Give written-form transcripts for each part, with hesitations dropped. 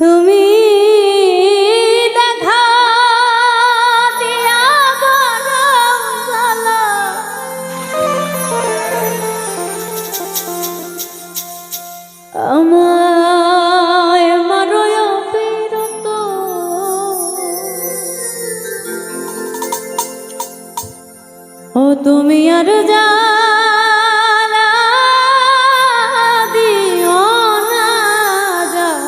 তুমি দেখা দিয়া বড় জ্বালা, আমায় মারয় বিরত। ও তুমি আর জ্বালা দিও না, জ্বালা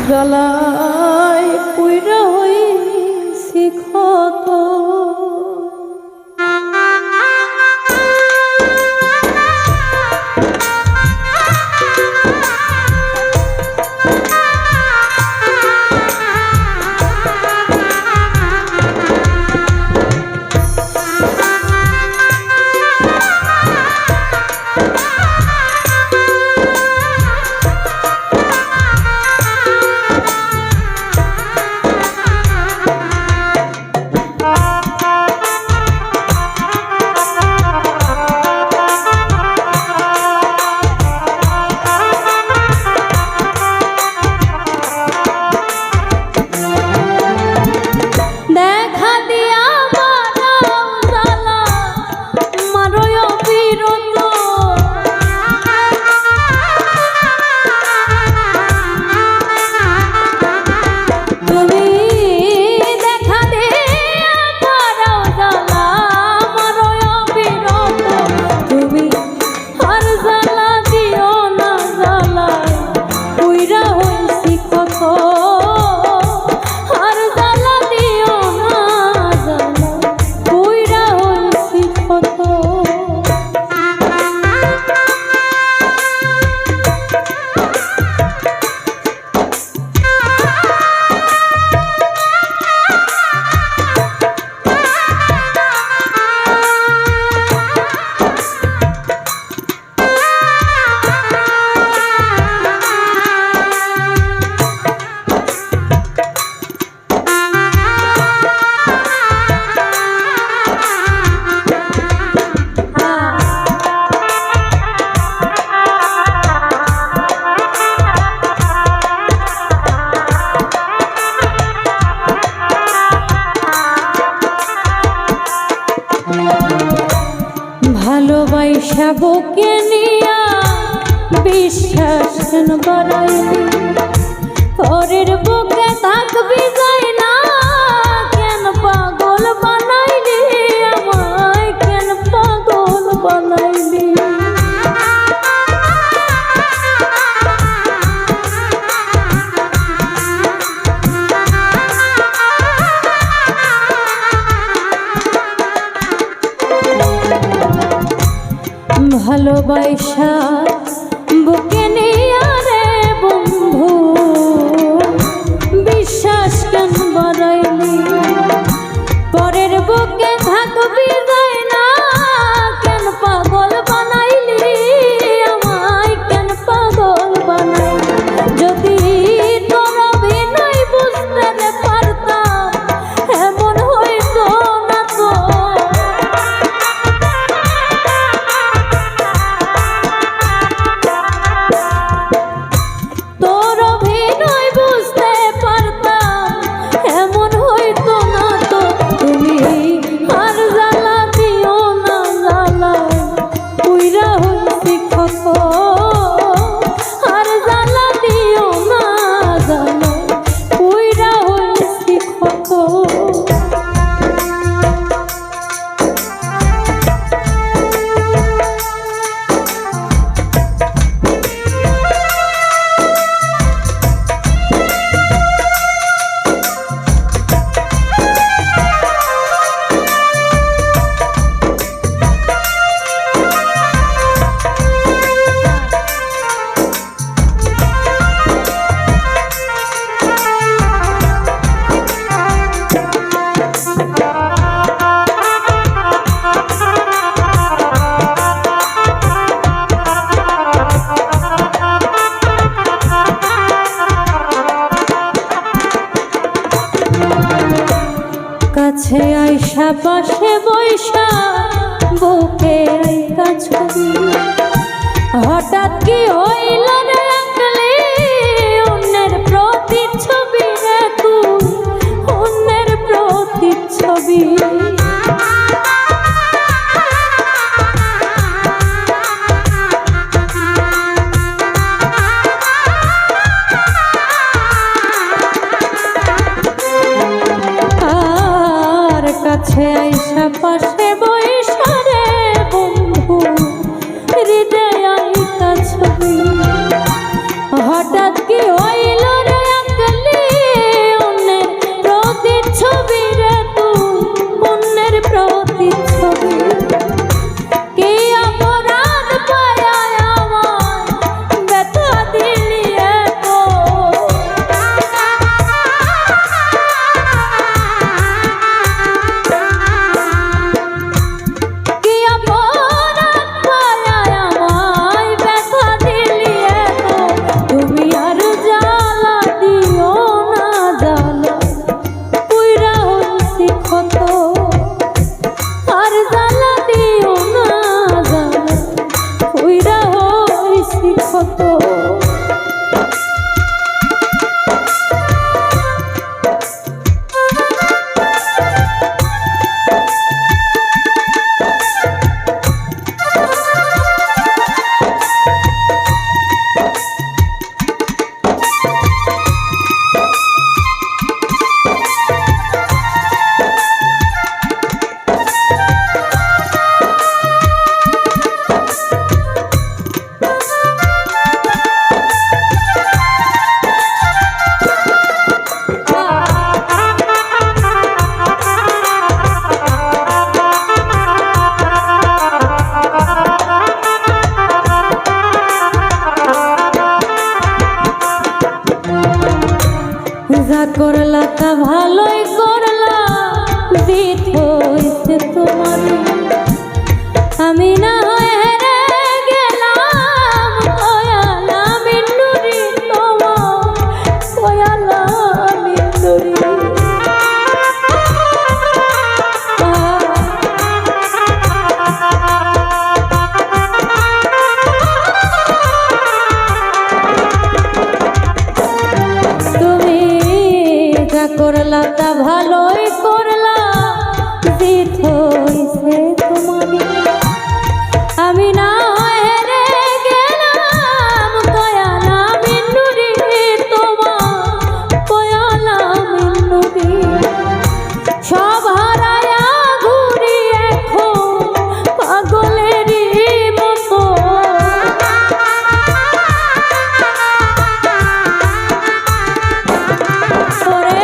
জ্বালায় পুইরা হইছি ক্ষত। ভালোবাসা বুকে নিয়া বিশ্বাস কেন বাড়াইলি, পরের বুকে থাকবি যায় না, কেন পাগল বানাইলি আমায়, কেন পাগল বানাইলি। ভালোবাসা বুকে নিয়া রে বন্ধু বিশ্বাস কেন বাড়াইলি, পরের বুকে থাকবি যায় না, কেন পাগল বানাইলি আমায়, কেন পাগল বানাইলি। যদি তোর অভিনয় বুঝতে পারতাম এমন হইতো না তো। দেখলা তা ভালোই করলা, জিত হইছে তোমারই। আমি না হেরে গেলাম দয়ালা মিন্নুরি, তোমার দয়ালা মিন্নুরি। সব হারায়া ঘুরি এখন পাগলেরই মতো। ওরে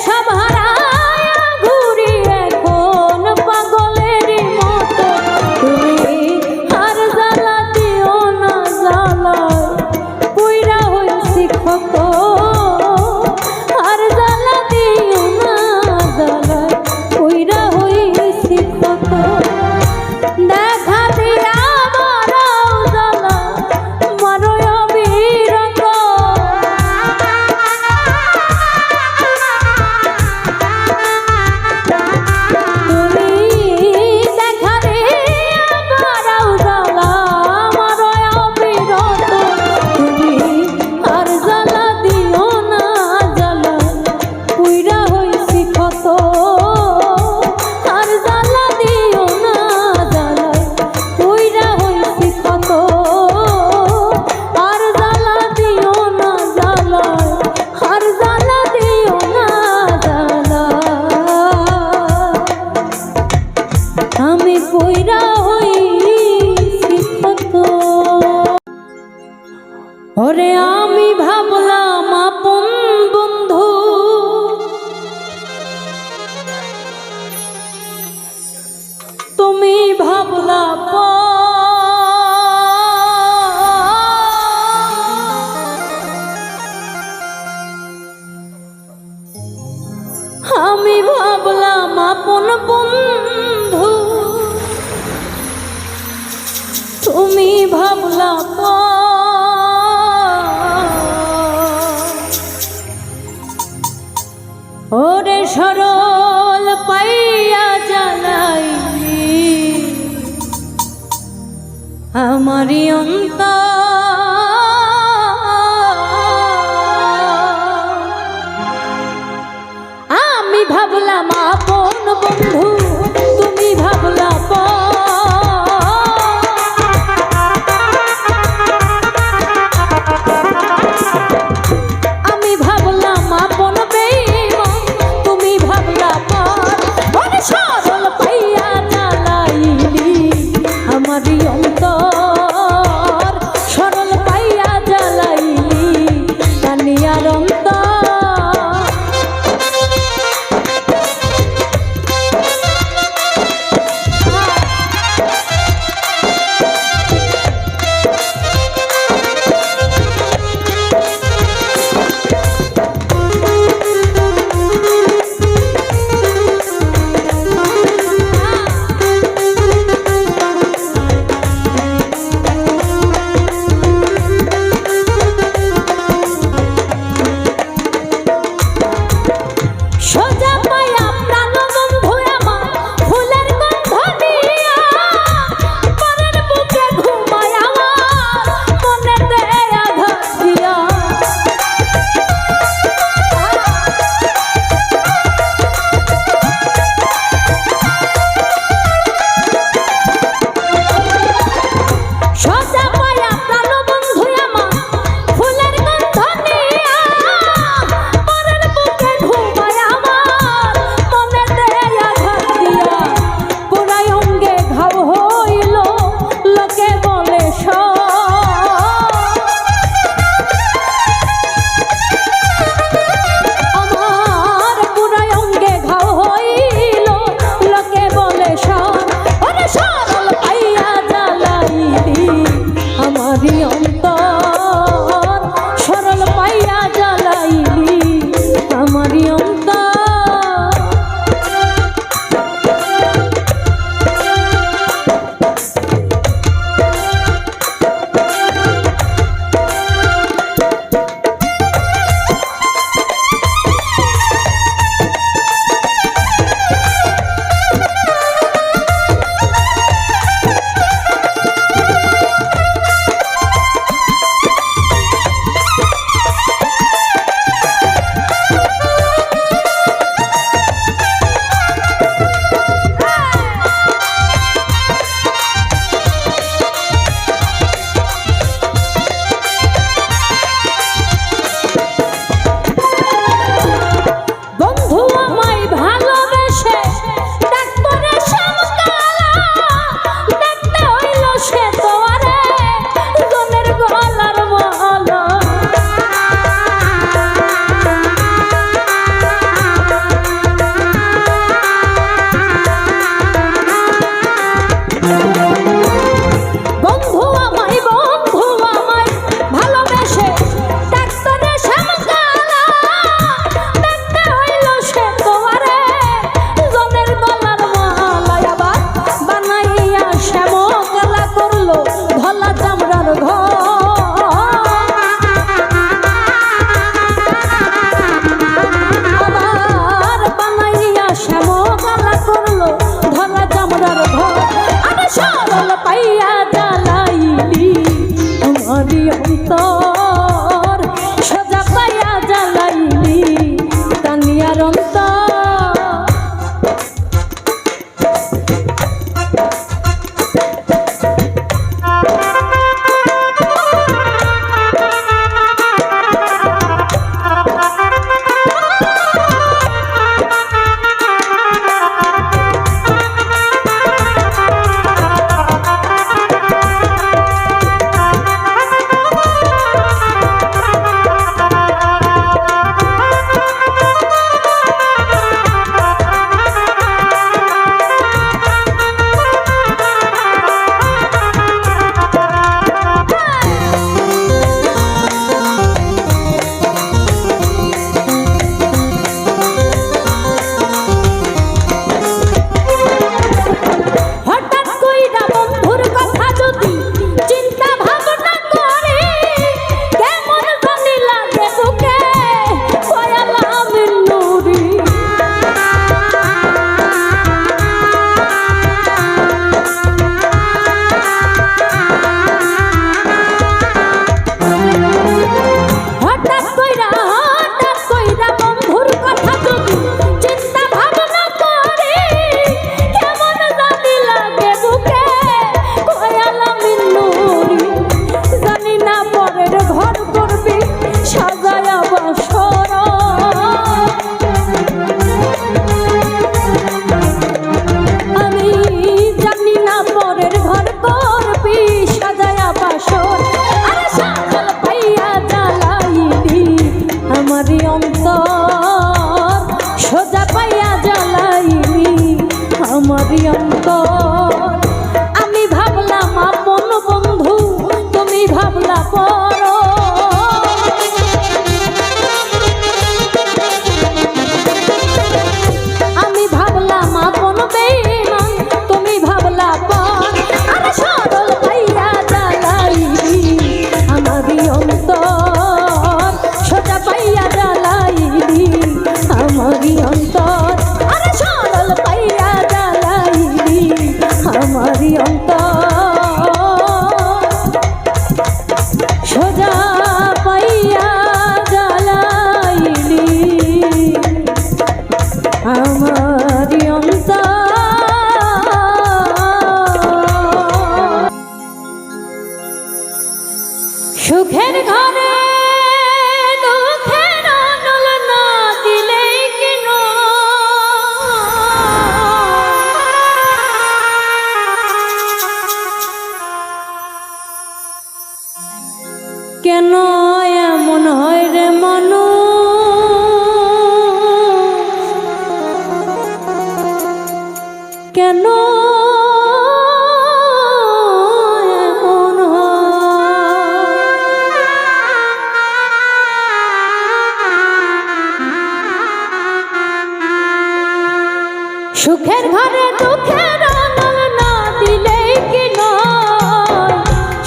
সব হারায়া ঘুরি এখন পাগলেরই মতো। তুমি আর জ্বালা দিও না, জ্বালায় পুইরা হইছি ক্ষত। আর জ্বালা দিও না, জ্বালায় পুইরা হইছি ক্ষত। দেখা দিয়া মারাও জ্বালা, মারোয় অবিরত। তুমি দেখা দিয়া মারাও জ্বালা, মারোয় অবিরত। তুমি আর জ্বালা দিও না, জ্বালা পুইরা হইছি ক্ষত। আর জ্বালা দিও না, জ্বালা পুইরা হইছি ক্ষত। আর জ্বালা দিও না, জ্বালা আর জ্বালা দিও না, জ্বালা আমি পুইরা হইছি ক্ষত। ওরে আমি ভাবলাম আপন বন্ধু, তুমি ভাবলা পর। আমি ভাবলাম আপন বন্ধু, তুমি ভাবলা পর। ওরে সরল পাইয়া জ্বালাইলি আমারি অন্তর। আমি ভাবলাম আপন বন্ধু, তুমি ভাবলা পর। আমি ভাবলাম আপন বেঈমান, তুমি ভাবলা পর। ওরে সরল পাইয়া জ্বালাইলি আমারি অন্তর। সুখের ঘরে দুঃখের আনল না দিলে কেন, কেন এমন হয় রে মানুষ, কেন এমন হয়? সুখের ঘরে দুঃখের আনল না দিলে কি নয়,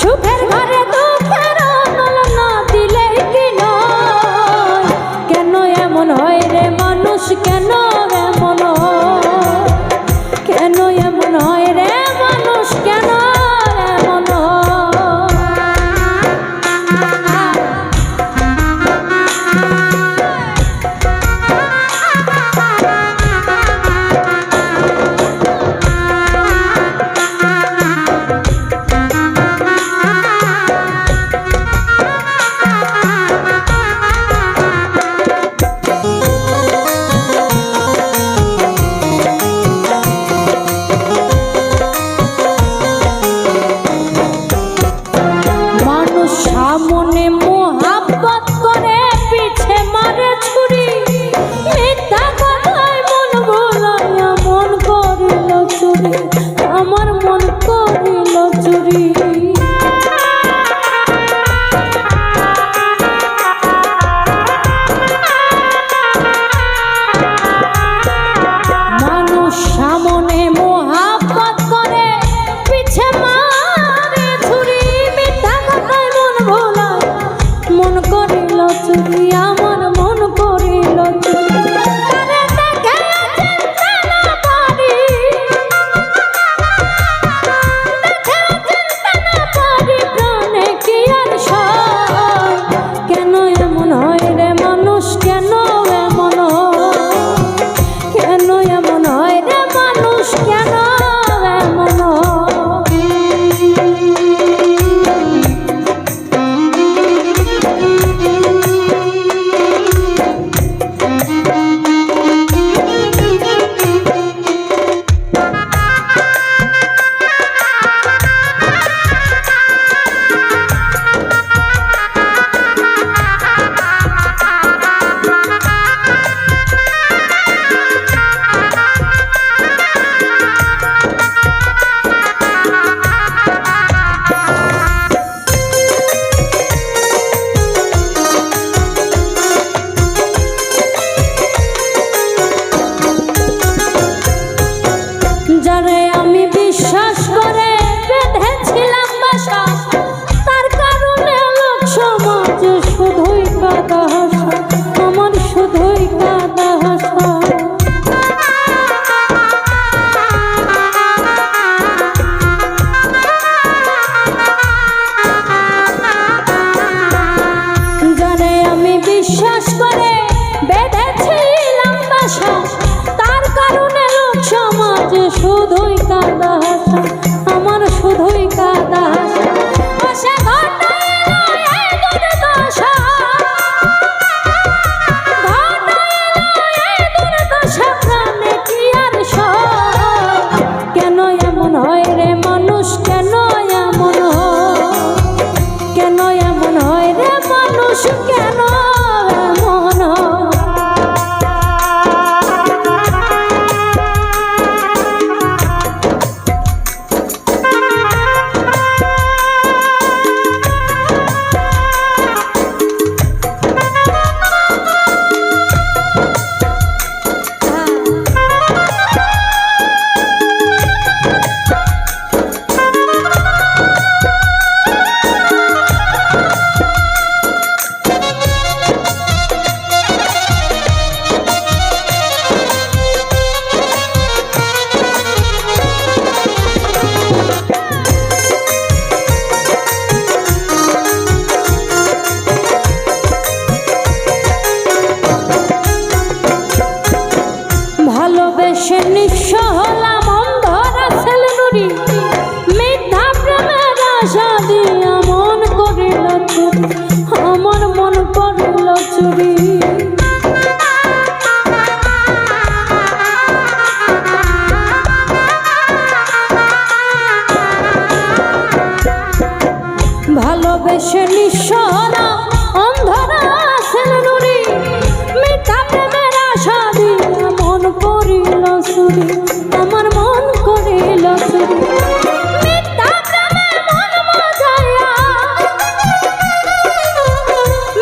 সুখের ঘরে দুঃখের আনল না দিলে কি নয়, কেন এমন হয় রে মানুষ, কেন এমন হয়, কেন এমন হয় রে মানুষ, কেন এমন সামনে মোহাব্বত করে পিছে মারে ছুরি, মিথ্যা কথায় মন ভোলাইয়া মন করিল চুরি, আমার মন করিল চুরি। মানুষ সামনে মোহাব্বত করে পিছে মারে ছুরি, মিথ্যা কথায় মন ভোলায় মন করিল চুরি, আমার মন করিল চুরি। তারে দেখে চিনতে না পারি, দেখে চিনতে না পারি, প্রাণে কি আর সয়, কেন এমন হয় রে মানুষ, কেন এমন হয়, কেন এমন হয় রে মানুষ, কেন এমন যারে আমি বিশ্বাস করে বেঁধেছিলাম বাসা, তার কারণে লোক সমাজে শুধুই কাদা হাসা, আমার শুধুই কাদা হাসা। যারে আমি বিশ্বাস করে বেঁধেছিলাম বাসা, তার কারণে লোক সমাজে শুধুই কাদা হাসা, আমার শুধুই কাদা হাসা। সে ঘটাইল এই দুর্দশা, ঘটাইল এই দুর্দশা, প্রাণে কি আর সয়, কেন এমন হয় রে মানুষ, কেন এমন হয়, কেন এমন হয় রে মানুষ, কেন এমন ভালোবেসে নিঃসরা অন্ধরা সেলুরি মিথ্যা প্রেমের আশা দিয়া মন করিল চুরি, আমার মন করিল চুরি। মিথ্যা প্রেমে মন মজায়া,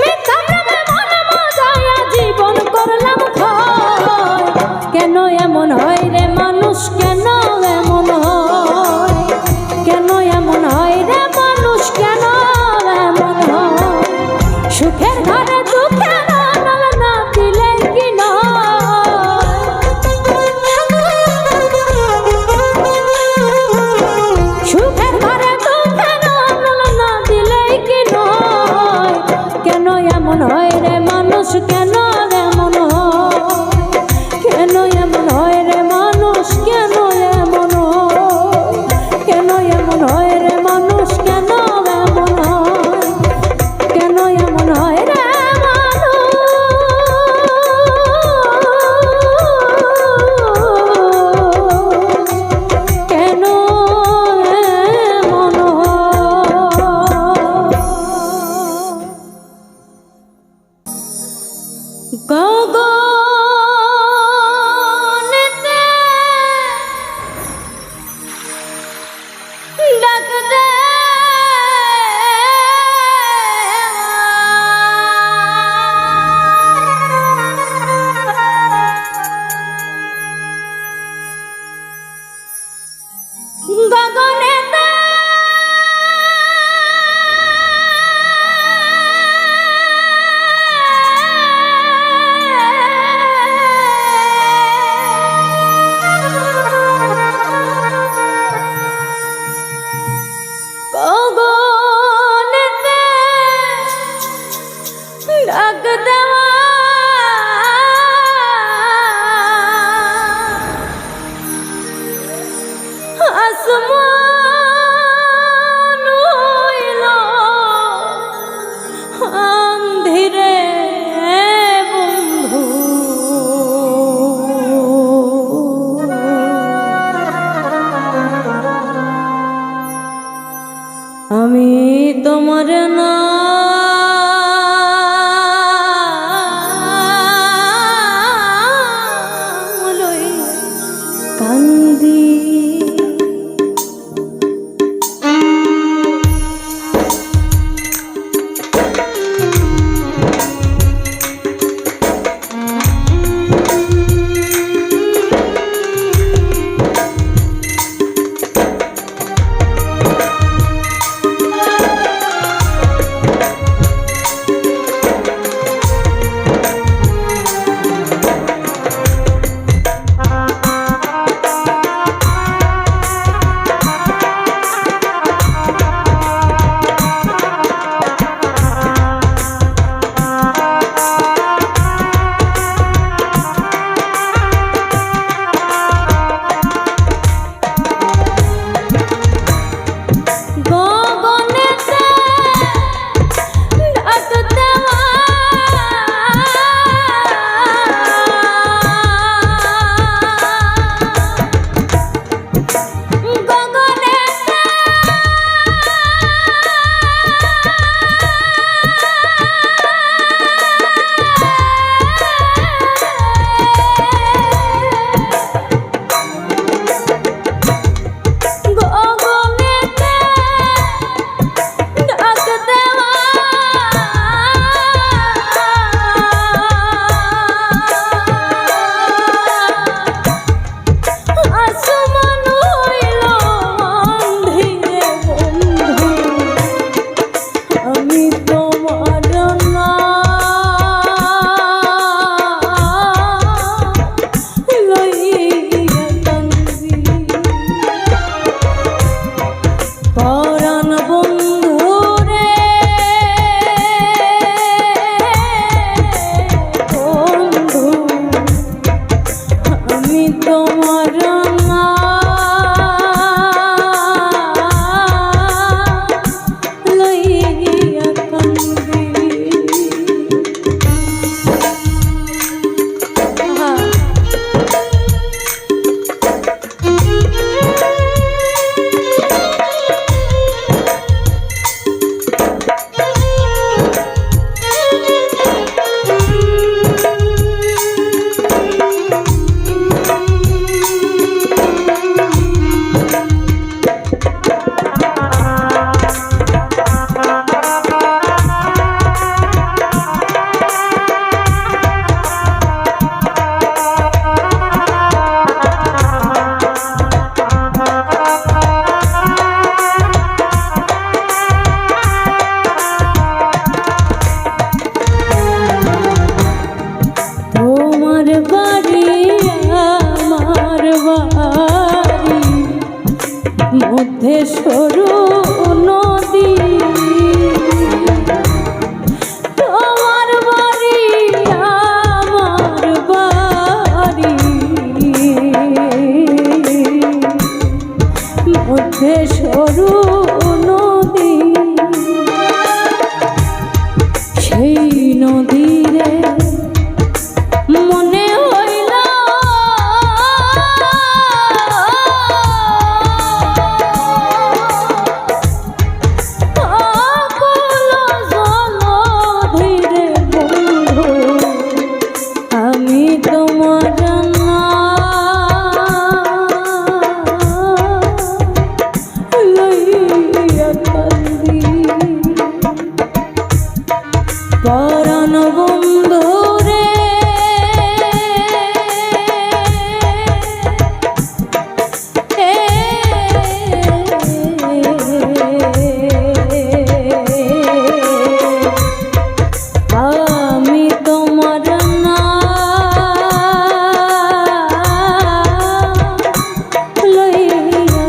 মিথ্যা প্রেমে মন মজায়া জীবন করলাম ক্ষয়। কেন এমন হয় রে মানুষ, কেন এমন হয়, কেন এমন হয় রে মানুষ, কেন এমন হয়? সুখের ঘরে দুঃখের আনল না দিলে কি নয়? সুখের ঘরে দুঃখের আনল না দিলে কি নয়? কেন এমন হয় রে মানুষ, কেন এমন হয়, কেন এমন হয় রে মানুষ, কেন এমন হয়, কেন এমন হয় রে মানুষ, কেন এমন হয়, কেন এমন হয় রে মানুষ, কেন এমন হয়? গগনেতে ডাক দে গগনেতে গগনেতে ডাক দেওয়া আসমান হইল আন্ধিরে বন্ধু, আমি তোমার নাম লইয়া কান্দি। পরাণ বন্ধু রে আমি তোমার না লইয়া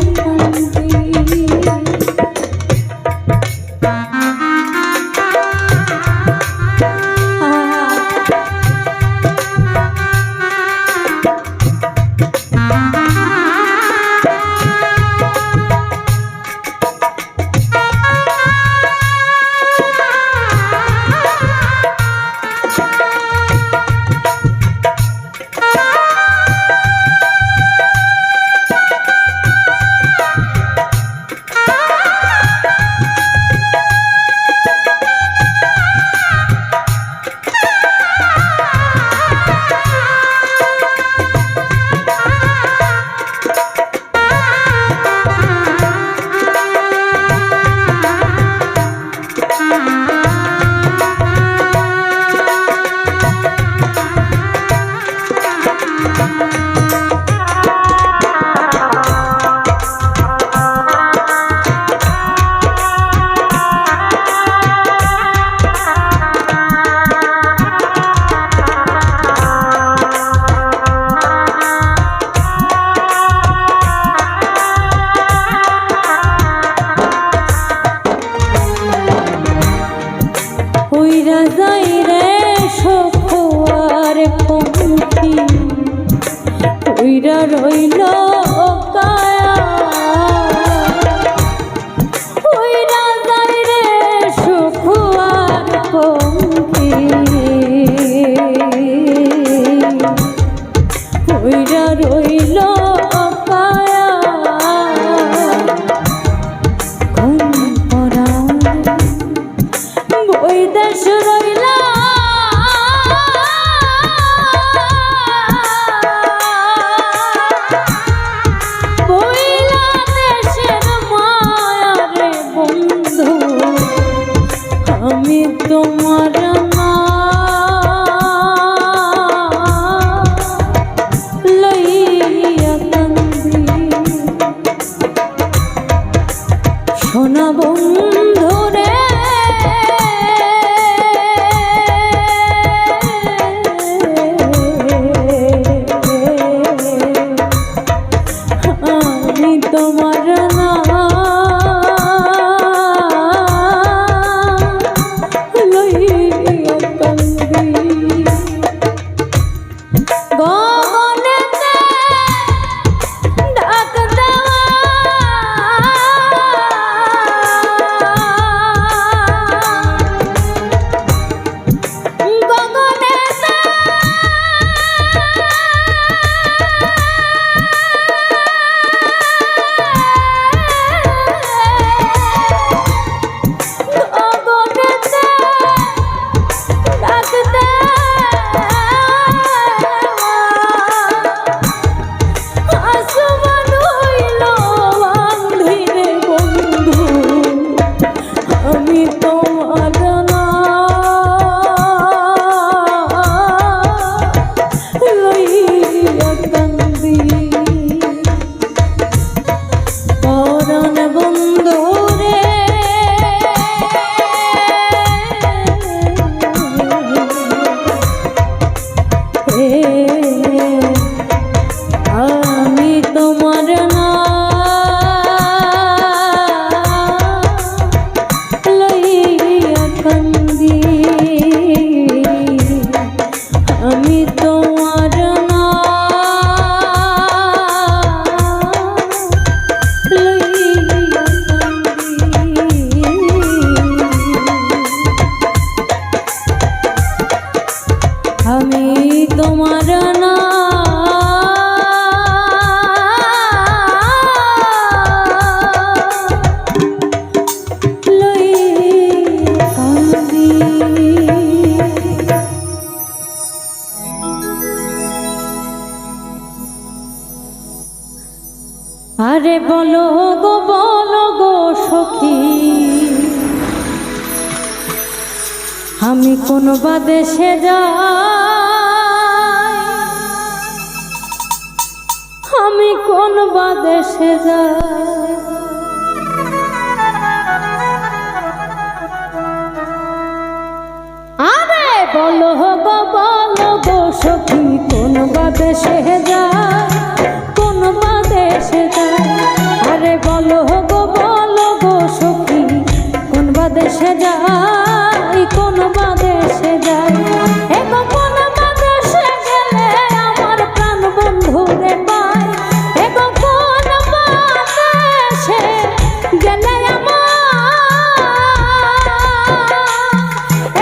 উইরা যাই রে সখুয়ার পঙ্খী উইরা রইল কায়া উইরা যাই রে সখুয়ার পঙ্খী উইরা রইল কায়া কোন পরাণ ওই দেশ রইলা বইলা দেশের মায়ারে বন্ধু আমি তোমার না লইয়া কান্দি সোনা বন্ধু রে তোমার না লইয়া কান্দি গগনেতে ডাক দেওয়া গগনেতে আরে বলো গো সখী আমি কোন বা দেশে যাই, আমি কোন বা দেশে যাই, আরে বলো গো সখী কোন বা দেশে যাই, কোন বা দেশে যাই, আরে বলো গো সখী কোন বা দেশে যাই, কোন বা দেশে যাই, এগো কোন বা দেশে গেলে আমার প্রাণ বন্ধুরে পাই, এগো কোন বা দেশে গেলে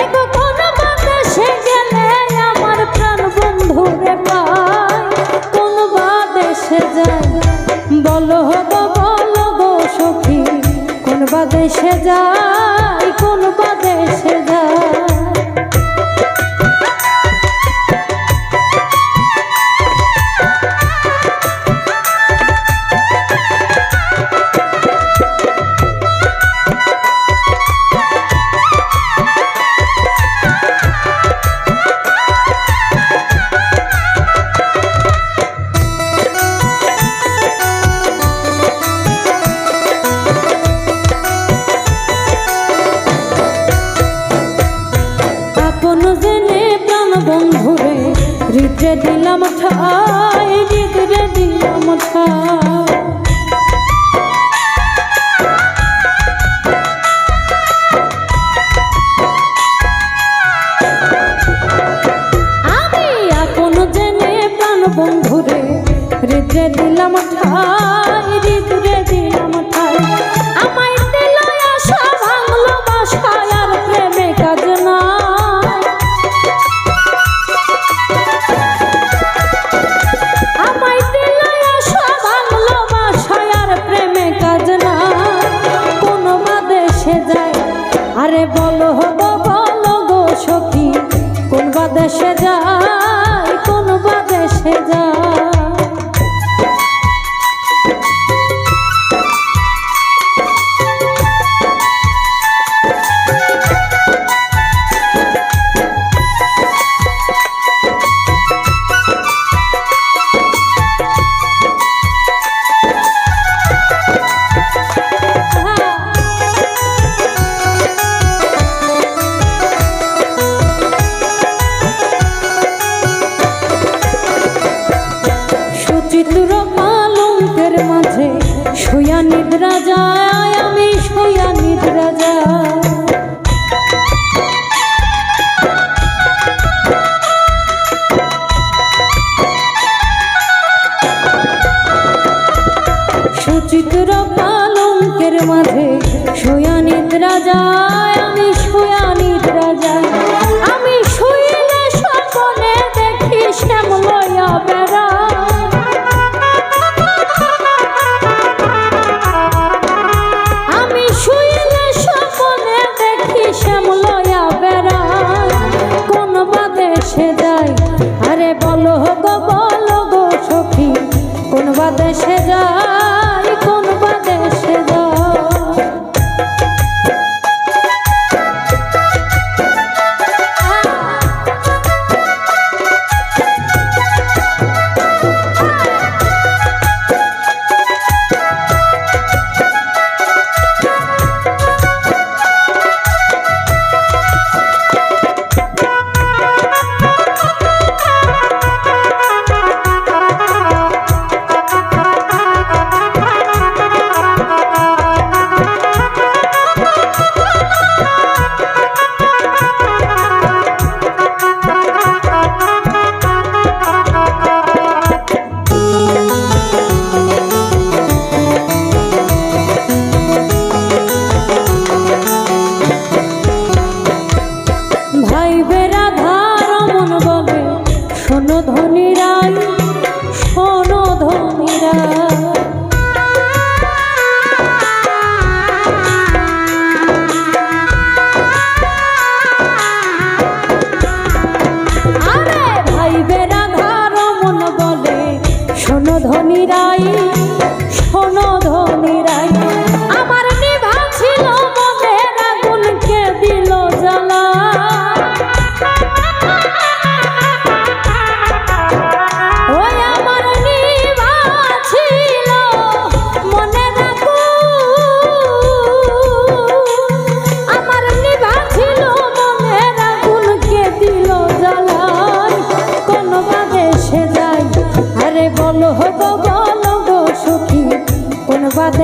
এগো কোন বা দেশে গেলে আমার প্রাণ বন্ধুরে পাই, কোন বা দেশে যাই, বলো গো সখী কোন বা দেশে যাই, কোন বা দেশে যাই। বন্ধুরে হৃদয়ে দিলাম ঠাই, হৃদয়ে দিলাম ঠাই, আমি আপন জেনে প্রাণ বন্ধুরে হৃদয়ে দিলাম ঠাই, হৃদয়ে দিলাম ঠাই, আমায় দিল আশা ভাঙলো বাসা আর প্রেমে কাজ না, আরে বলো গো সখী কোন বা দেশে যাই, কোন বা দেশে যাই।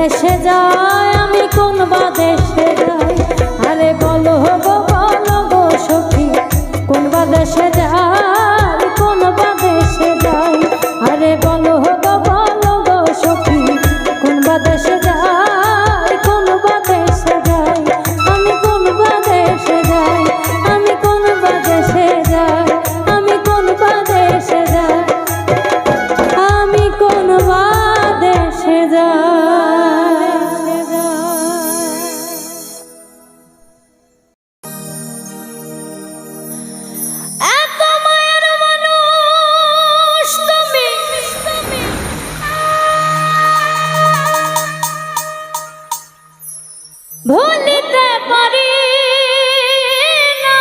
দেশে যাই, আমি কোন বা দেশে যাই, আরে বলো গো সখী, কোন বা দেশে যাই, কোন বা দেশে যাই, আরে বলো গো সখী, কোন বা দেশে যাই, কোন বা দেশে যাই, আমি কোন বা দেশে যাই, আমি কোন বা দেশে যাই, আমি কোন বা দেশে যাই, আমি কোন বা দেশে যাই। এত মায়ের মানুষ তুমি, ভুলিতে পারি না,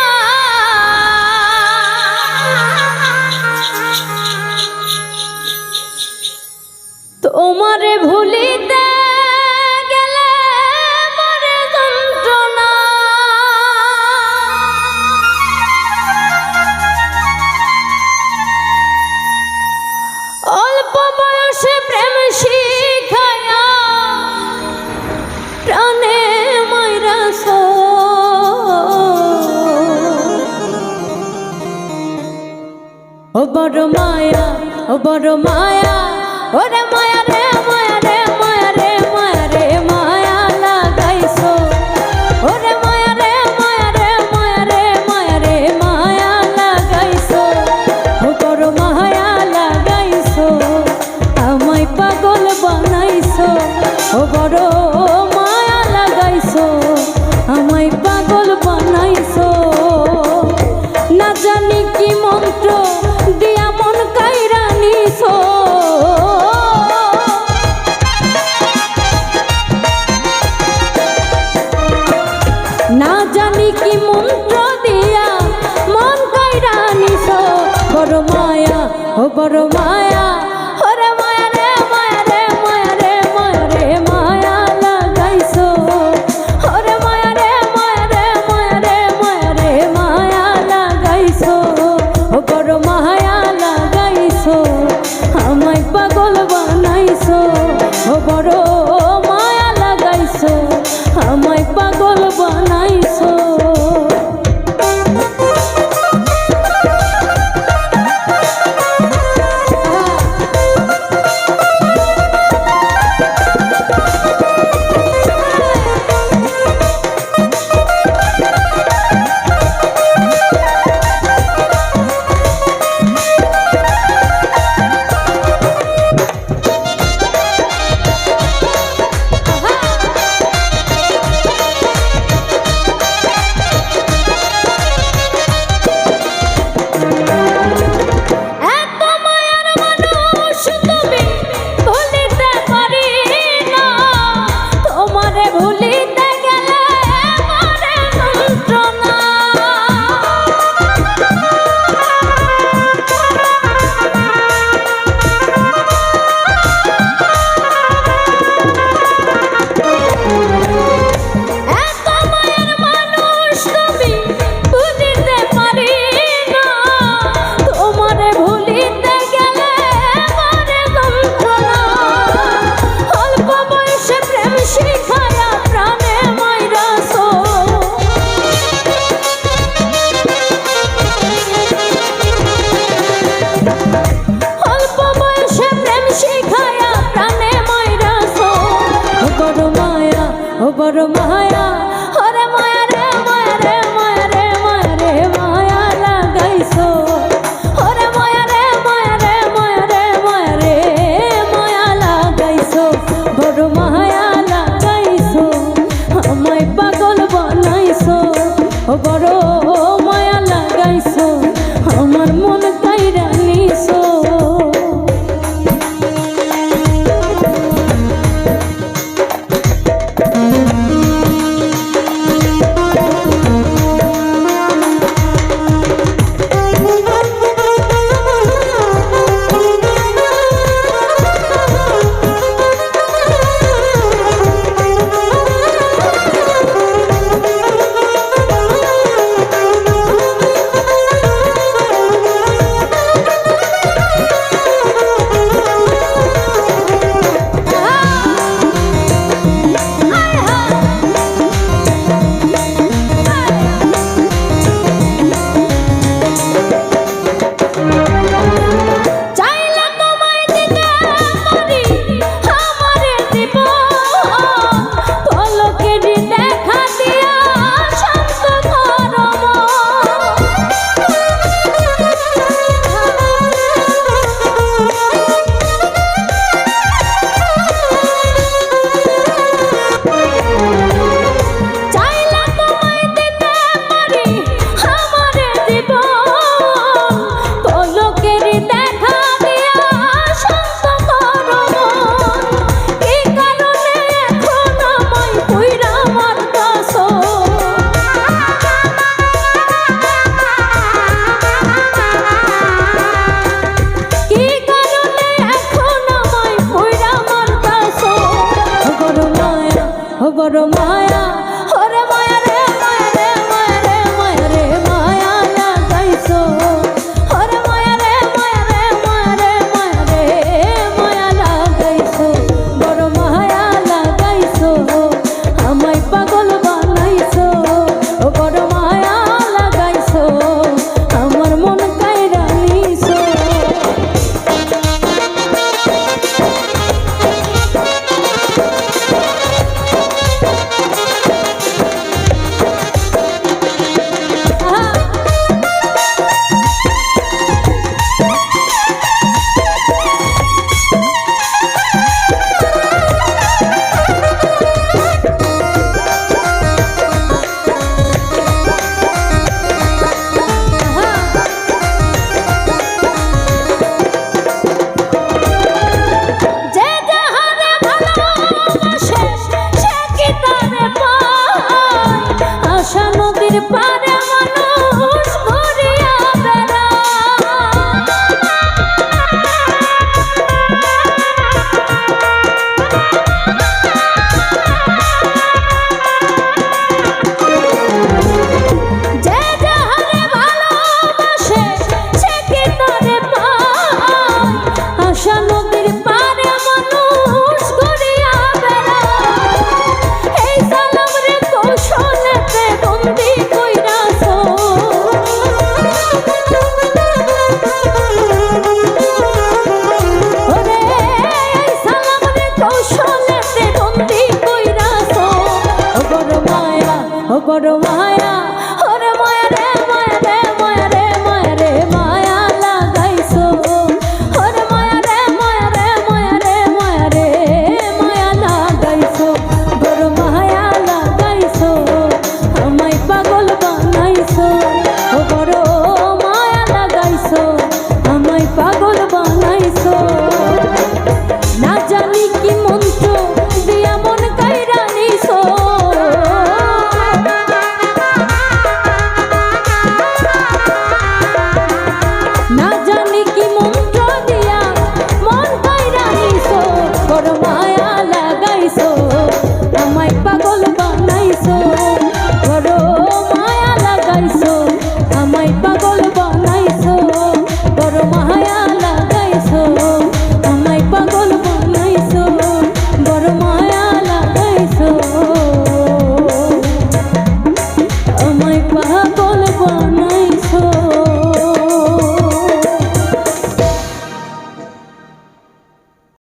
তোমারে ভুলিতে গেলে মরে যন্ত্রণা, অল্প বয়সে প্রেম শিখায়া প্রাণে মাইরাস, ও বড় মায়া, ও বড় মায়া, ওরে মায়া রে মায়া রে মায়া রে মায়া রে মায়া লাগাইছো, ওরে মায়া রে মায়া রে মায়া রে মায়া রে মায়া লাগাইছো, ও বড় মায়া লাগাইছো, আমায় পাগল বানাইছো, ও বড় মায়া লাগাইছো, আমায় পাগল বানাইছো, না জানি কি মন্ত্র দিয়া মন কাইরা নিছো, বড় মায়া